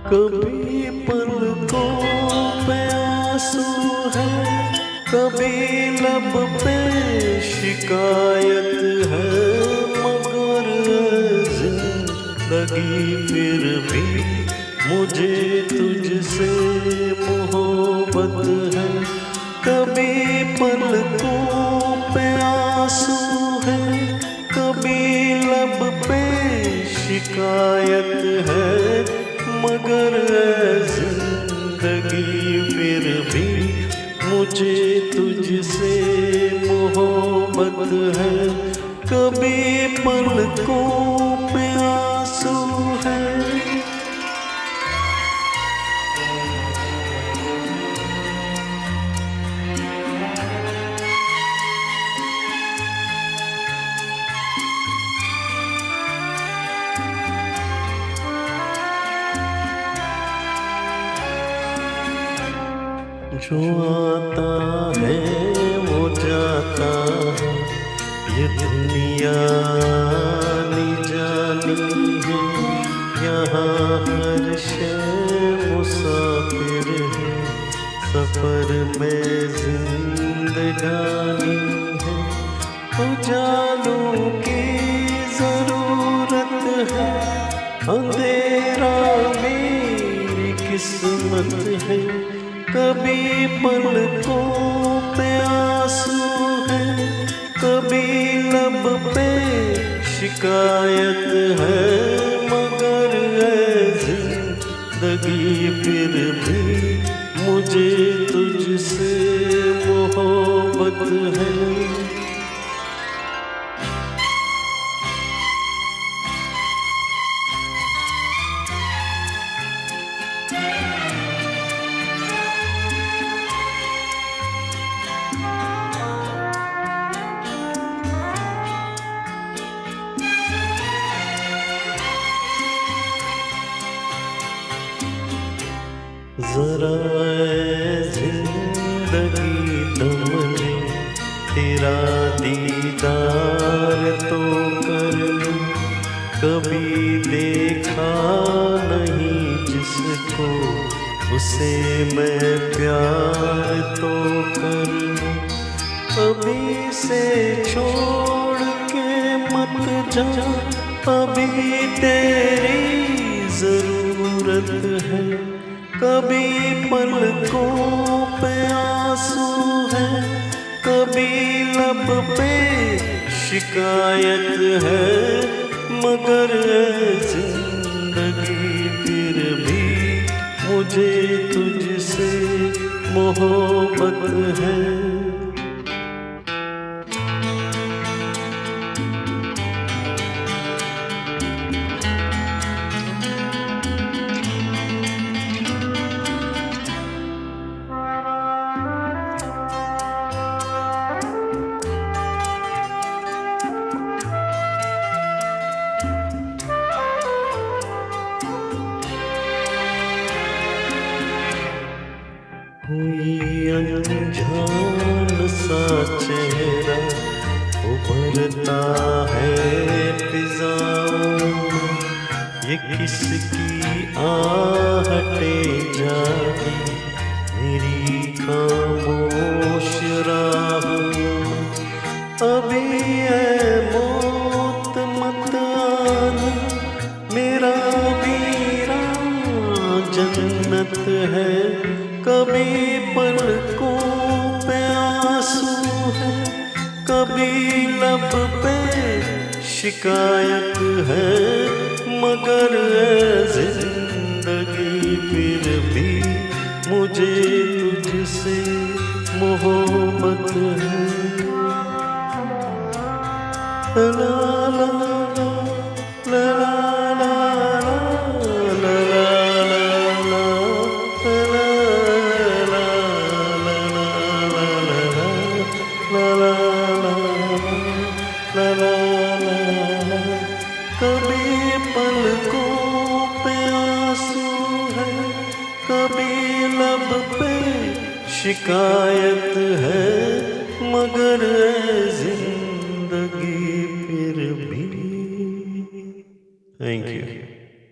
कभी पलकों पे आंसू है, कभी लब पे शिकायत है, मगर जिंदगी फिर भी मुझे तुझसे मोहब्बत है। कभी पलकों पे आंसू है, कभी लब पे शिकायत है, मगर जिंदगी फिर भी मुझे तुझसे मोहब्बत है। कभी पलकों पे आंसू है। जो आता है वो जाता है, ये दुनिया आनी जानी है। यहाँ हर शय मुसाफिर है, सफर में जिंदगानी है। उजालों की जरूरत है, अंधेरा मेरी किस्मत है। कभी पलकों पे आंसू है, कभी लब पे शिकायत है, मगर जिंदगी फिर भी मुझे तुझसे मोहब्बत है। जरा जिंदगी दम ले, तेरा दीदार तो कर लूं। कभी देखा नहीं जिसको, उसे मैं प्यार तो कर लूं। अभी से छोड़ के मत जा, अभी तेरी जरूरत है। कभी पलकों पे आंसू है, कभी लब पे शिकायत है, मगर जिंदगी फिर भी मुझे तुझसे मोहब्बत है। कोई अनजान सा चेहरा उभरता है फिजाओं में, ये किसकी आहटें जागी मेरी खामोश राहों में। अभी है मौत मत आना, मेरा वीरा जन्नत है। कभी पलकों पे आंसू है, कभी लब पे शिकायत है, मगर जिंदगी फिर भी मुझे तुझसे मोहब्बत है। ला ला ला ला ला ला कभी पलकों पे आंसू है, कभी लब पे शिकायत है मगर है जिंदगी फिर भी। Thank you.